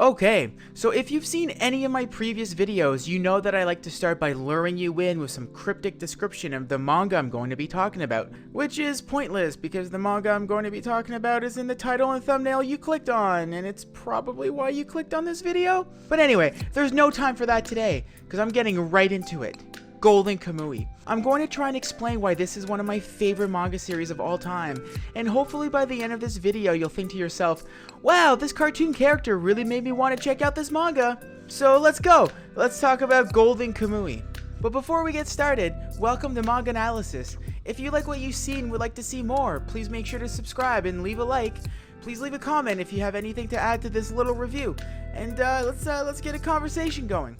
Okay, so if you've seen any of my previous videos, you know that I like to start by luring you in with some cryptic description of the manga I'm going to be talking about, which is pointless because the manga I'm going to be talking about is in the title and thumbnail you clicked on, and it's probably why you clicked on this video. But anyway, there's no time for that today, because I'm getting right into it. Golden Kamuy. I'm going to try and explain why this is one of my favorite manga series of all time, and hopefully by the end of this video you'll think to yourself, wow, this cartoon character really made me want to check out this manga. So let's go, let's talk about Golden Kamuy. But before we get started, welcome to MangAnalysis. If you like what you see and would like to see more, please make sure to subscribe and leave a like. Please leave a comment if you have anything to add to this little review, and let's get a conversation going.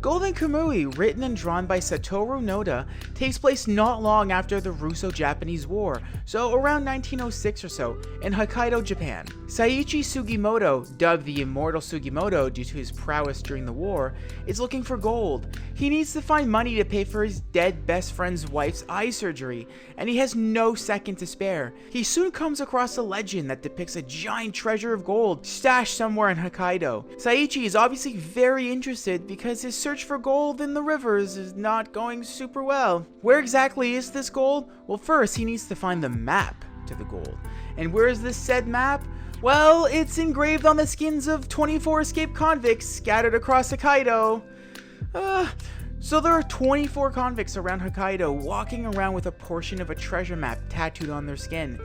Golden Kamuy, written and drawn by Satoru Noda, takes place not long after the Russo-Japanese War, so around 1906 or so, in Hokkaido, Japan. Saiichi Sugimoto, dubbed the Immortal Sugimoto due to his prowess during the war, is looking for gold. He needs to find money to pay for his dead best friend's wife's eye surgery, and he has no second to spare. He soon comes across a legend that depicts a giant treasure of gold stashed somewhere in Hokkaido. Saiichi is obviously very interested because his search for gold in the rivers is not going super well. Where exactly is this gold? Well, first he needs to find the map to the gold. And where is this said map? Well, it's engraved on the skins of 24 escaped convicts scattered across Hokkaido. So there are 24 convicts around Hokkaido walking around with a portion of a treasure map tattooed on their skin.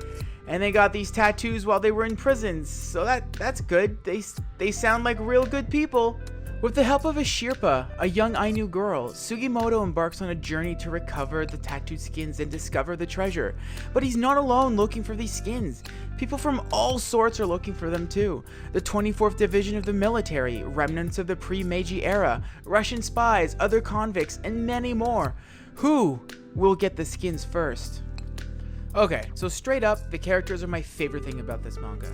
And they got these tattoos while they were in prison, so that's good. They sound like real good people. With the help of a Sherpa, a young Ainu girl, Sugimoto embarks on a journey to recover the tattooed skins and discover the treasure. But he's not alone looking for these skins. People from all sorts are looking for them too. The 24th Division of the military, remnants of the pre-Meiji era, Russian spies, other convicts, and many more. Who will get the skins first? Okay, so straight up, the characters are my favorite thing about this manga.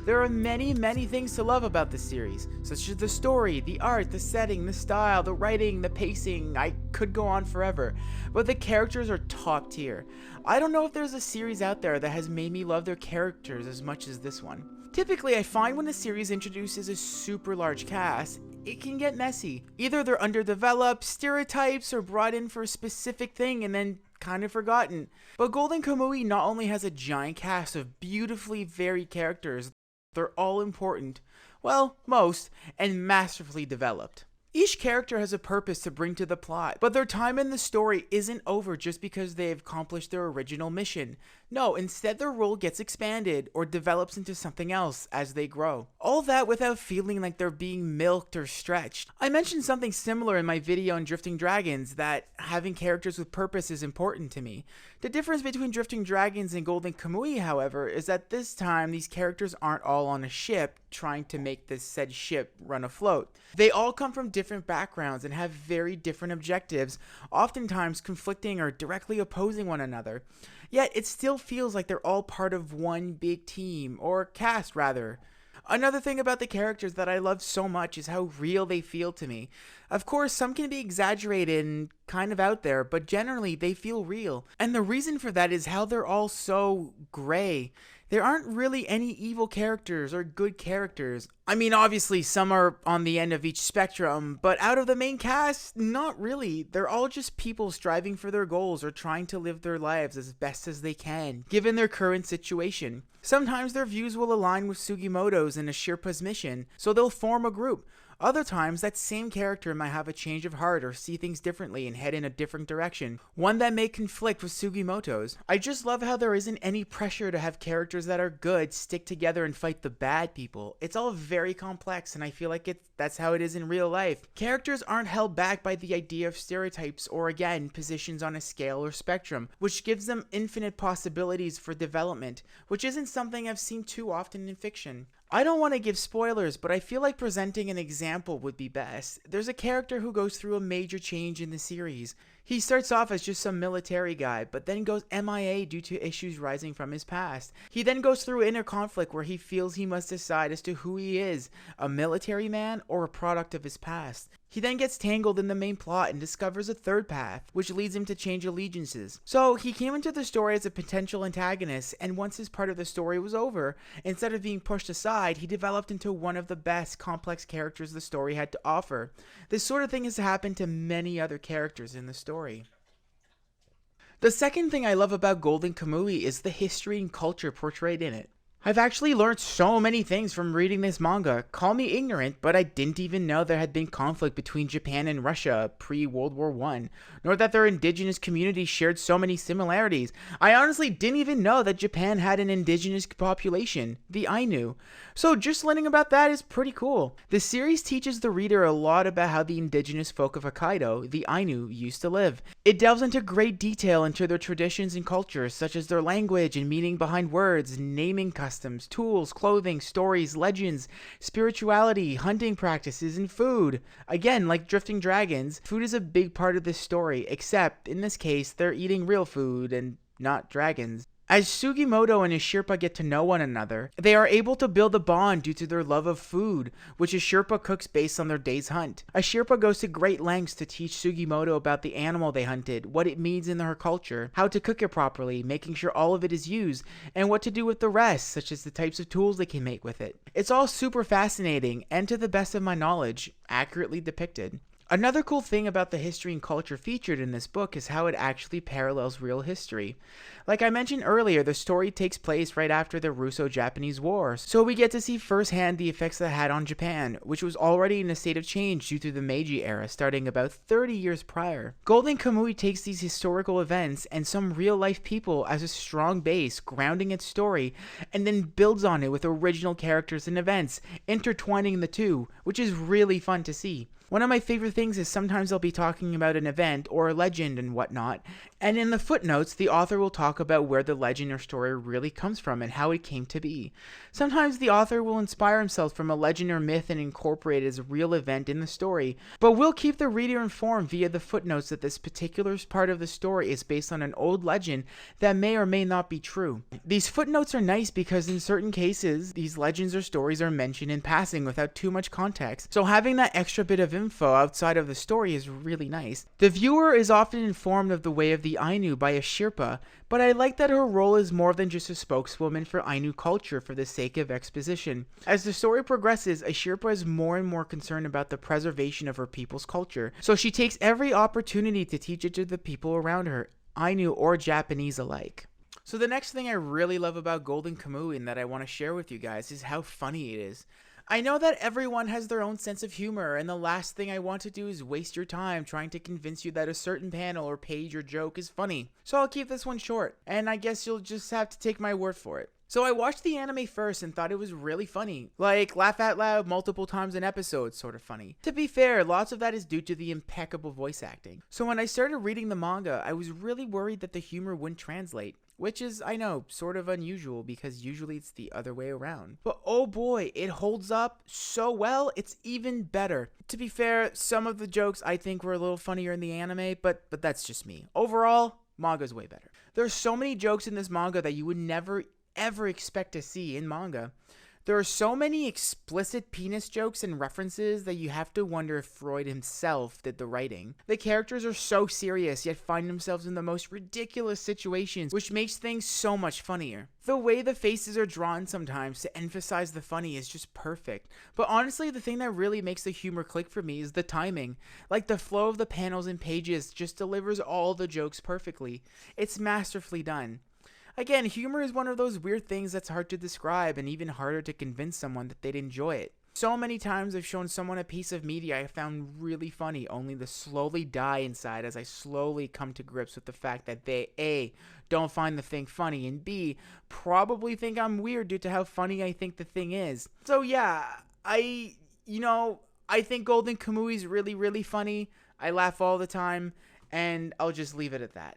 There are many things to love about this series, such as the story, the art, the setting, the style, the writing, the pacing. I could go on forever, but the characters are top tier. I don't know if there's a series out there that has made me love their characters as much as this one. Typically, I find when a series introduces a super large cast, it can get messy. Either they're underdeveloped, stereotypes, or brought in for a specific thing and then kind of forgotten. But Golden Kamuy not only has a giant cast of beautifully varied characters, they're all important, well, most, and masterfully developed. Each character has a purpose to bring to the plot, but their time in the story isn't over just because they've accomplished their original mission. No, instead their role gets expanded or develops into something else as they grow. All that without feeling like they're being milked or stretched. I mentioned something similar in my video on Drifting Dragons, that having characters with purpose is important to me. The difference between Drifting Dragons and Golden Kamuy, however, is that this time these characters aren't all on a ship trying to make this said ship run afloat. They all come from different backgrounds and have very different objectives, oftentimes conflicting or directly opposing one another. Yet it still feels like they're all part of one big team, or cast rather. Another thing about the characters that I love so much is how real they feel to me. Of course, some can be exaggerated and kind of out there, but generally they feel real. And the reason for that is how they're all so gray. There aren't really any evil characters or good characters. I mean, obviously some are on the end of each spectrum, but out of the main cast, not really. They're all just people striving for their goals or trying to live their lives as best as they can, given their current situation. Sometimes their views will align with Sugimoto's and a Sherpa's mission, so they'll form a group. Other times, that same character might have a change of heart or see things differently and head in a different direction, one that may conflict with Sugimoto's. I just love how there isn't any pressure to have characters that are good stick together and fight the bad people. It's all very complex, and I feel like that's how it is in real life. Characters aren't held back by the idea of stereotypes or, again, positions on a scale or spectrum, which gives them infinite possibilities for development, which isn't something I've seen too often in fiction. I don't want to give spoilers, but I feel like presenting an example would be best. There's a character who goes through a major change in the series. He starts off as just some military guy, but then goes MIA due to issues rising from his past. He then goes through inner conflict where he feels he must decide as to who he is, a military man or a product of his past. He then gets tangled in the main plot and discovers a third path, which leads him to change allegiances. So he came into the story as a potential antagonist, and once his part of the story was over, instead of being pushed aside, he developed into one of the best complex characters the story had to offer. This sort of thing has happened to many other characters in the story. The second thing I love about Golden Kamuy is the history and culture portrayed in it. I've actually learned so many things from reading this manga. Call me ignorant, but I didn't even know there had been conflict between Japan and Russia pre-World War I, nor that their indigenous communities shared so many similarities. I honestly didn't even know that Japan had an indigenous population, the Ainu. So just learning about that is pretty cool. The series teaches the reader a lot about how the indigenous folk of Hokkaido, the Ainu, used to live. It delves into great detail into their traditions and cultures, such as their language and meaning behind words, naming customs, tools, clothing, stories, legends, spirituality, hunting practices, and food. Again, like Drifting Dragons, food is a big part of this story, except in this case, they're eating real food and not dragons. As Sugimoto and his Sherpa get to know one another, they are able to build a bond due to their love of food, which a Sherpa cooks based on their day's hunt. A Sherpa goes to great lengths to teach Sugimoto about the animal they hunted, what it means in her culture, how to cook it properly, making sure all of it is used, and what to do with the rest, such as the types of tools they can make with it. It's all super fascinating, and to the best of my knowledge, accurately depicted. Another cool thing about the history and culture featured in this book is how it actually parallels real history. Like I mentioned earlier, the story takes place right after the Russo-Japanese War, so we get to see firsthand the effects that had on Japan, which was already in a state of change due to the Meiji era starting about 30 years prior. Golden Kamuy takes these historical events and some real-life people as a strong base, grounding its story, and then builds on it with original characters and events, intertwining the two, which is really fun to see. One of my favorite things is sometimes I'll be talking about an event or a legend and whatnot, and in the footnotes, the author will talk about where the legend or story really comes from and how it came to be. Sometimes the author will inspire himself from a legend or myth and incorporate it as a real event in the story, but we'll keep the reader informed via the footnotes that this particular part of the story is based on an old legend that may or may not be true. These footnotes are nice because in certain cases, these legends or stories are mentioned in passing without too much context, so having that extra bit of info outside of the story is really nice. The viewer is often informed of the way of the Ainu by a Sherpa, but I like that her role is more than just a spokeswoman for Ainu culture for the sake of exposition. As the story progresses, a Sherpa is more and more concerned about the preservation of her people's culture, so she takes every opportunity to teach it to the people around her, Ainu or Japanese alike. So the next thing I really love about Golden Kamuy and that I want to share with you guys is how funny it is. I know that everyone has their own sense of humor, and the last thing I want to do is waste your time trying to convince you that a certain panel or page or joke is funny. So I'll keep this one short, and I guess you'll just have to take my word for it. So I watched the anime first and thought it was really funny. Like, laugh out loud multiple times an episode sort of funny. To be fair, lots of that is due to the impeccable voice acting. So when I started reading the manga, I was really worried that the humor wouldn't translate. Which is, I know, sort of unusual because usually it's the other way around. But oh boy, it holds up so well, it's even better. To be fair, some of the jokes I think were a little funnier in the anime, but that's just me. Overall, manga's way better. There's so many jokes in this manga that you would never ever expect to see in manga. There are so many explicit penis jokes and references that you have to wonder if Freud himself did the writing. The characters are so serious yet find themselves in the most ridiculous situations, which makes things so much funnier. The way the faces are drawn sometimes to emphasize the funny is just perfect. But honestly, the thing that really makes the humor click for me is the timing. Like the flow of the panels and pages just delivers all the jokes perfectly. It's masterfully done. Again, humor is one of those weird things that's hard to describe and even harder to convince someone that they'd enjoy it. So many times I've shown someone a piece of media I found really funny, only to slowly die inside as I slowly come to grips with the fact that they A, don't find the thing funny, and B, probably think I'm weird due to how funny I think the thing is. So yeah, I think Golden Kamuy is really, really funny. I laugh all the time, and I'll just leave it at that.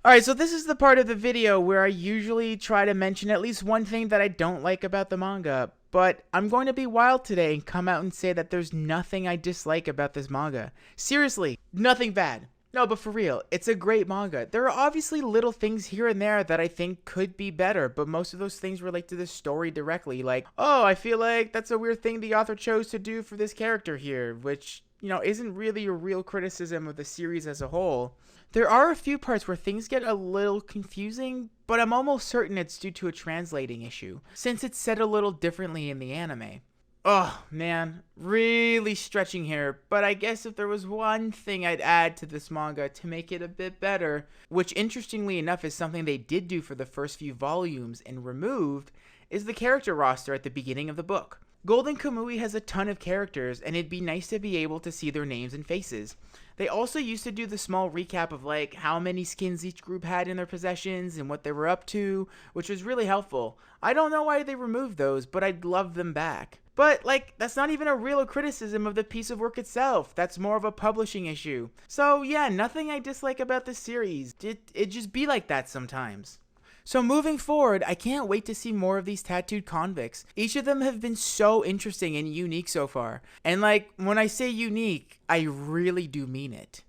Alright, so this is the part of the video where I usually try to mention at least one thing that I don't like about the manga, but I'm going to be wild today and come out and say that there's nothing I dislike about this manga. Seriously, nothing bad. No, but for real, it's a great manga. There are obviously little things here and there that I think could be better, but most of those things relate to the story directly. Like, oh, I feel like that's a weird thing the author chose to do for this character here, which, isn't really a real criticism of the series as a whole. There are a few parts where things get a little confusing, but I'm almost certain it's due to a translating issue, since it's said a little differently in the anime. Oh, man, really stretching here, but I guess if there was one thing I'd add to this manga to make it a bit better, which interestingly enough is something they did do for the first few volumes and removed, is the character roster at the beginning of the book. Golden Kamuy has a ton of characters, and it'd be nice to be able to see their names and faces. They also used to do the small recap of like how many skins each group had in their possessions and what they were up to, which was really helpful. I don't know why they removed those, but I'd love them back. But, that's not even a real criticism of the piece of work itself. That's more of a publishing issue. So, yeah, nothing I dislike about this series. It just be like that sometimes. So moving forward, I can't wait to see more of these tattooed convicts. Each of them have been so interesting and unique so far. And, when I say unique, I really do mean it.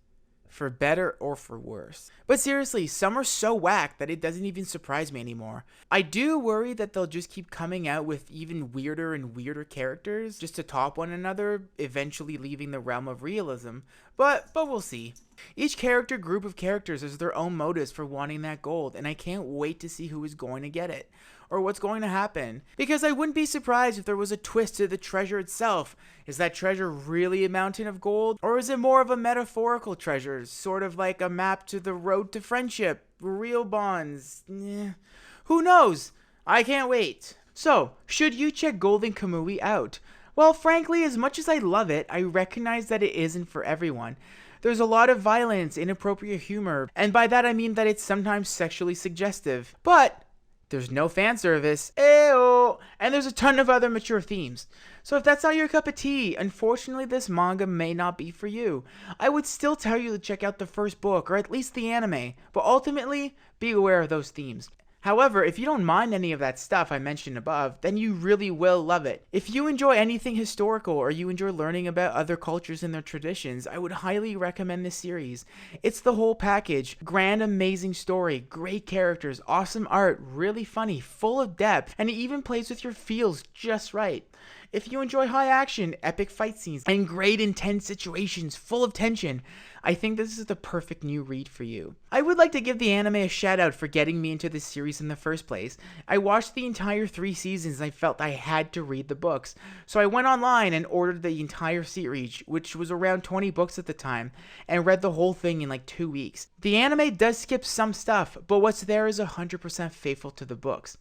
For better or for worse. But seriously, some are so whack that it doesn't even surprise me anymore. I do worry that they'll just keep coming out with even weirder and weirder characters just to top one another, eventually leaving the realm of realism. But we'll see. Each group of characters has their own motives for wanting that gold, and I can't wait to see who is going to get it, or what's going to happen. Because I wouldn't be surprised if there was a twist to the treasure itself. Is that treasure really a mountain of gold? Or is it more of a metaphorical treasure, sort of like a map to the road to friendship, real bonds? Who knows? I can't wait. So, should you check Golden Kamuy out? Well, frankly, as much as I love it, I recognize that it isn't for everyone. There's a lot of violence, inappropriate humor, and by that I mean that it's sometimes sexually suggestive. But there's no fan service, ew, and there's a ton of other mature themes. So if that's not your cup of tea, unfortunately this manga may not be for you. I would still tell you to check out the first book, or at least the anime, but ultimately, be aware of those themes. However, if you don't mind any of that stuff I mentioned above, then you really will love it. If you enjoy anything historical or you enjoy learning about other cultures and their traditions, I would highly recommend this series. It's the whole package. Grand, amazing story, great characters, awesome art, really funny, full of depth, and it even plays with your feels just right. If you enjoy high action, epic fight scenes, and great intense situations full of tension, I think this is the perfect new read for you. I would like to give the anime a shout out for getting me into this series in the first place. I watched the entire 3 seasons and I felt I had to read the books. So I went online and ordered the entire series, which was around 20 books at the time, and read the whole thing in 2 weeks. The anime does skip some stuff, but what's there is 100% faithful to the books.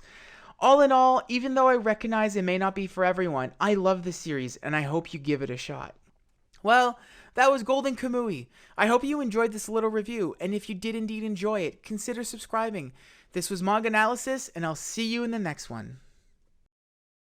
All in all, even though I recognize it may not be for everyone, I love this series and I hope you give it a shot. Well, that was Golden Kamuy. I hope you enjoyed this little review, and if you did indeed enjoy it, consider subscribing. This was MangAnalysis, and I'll see you in the next one.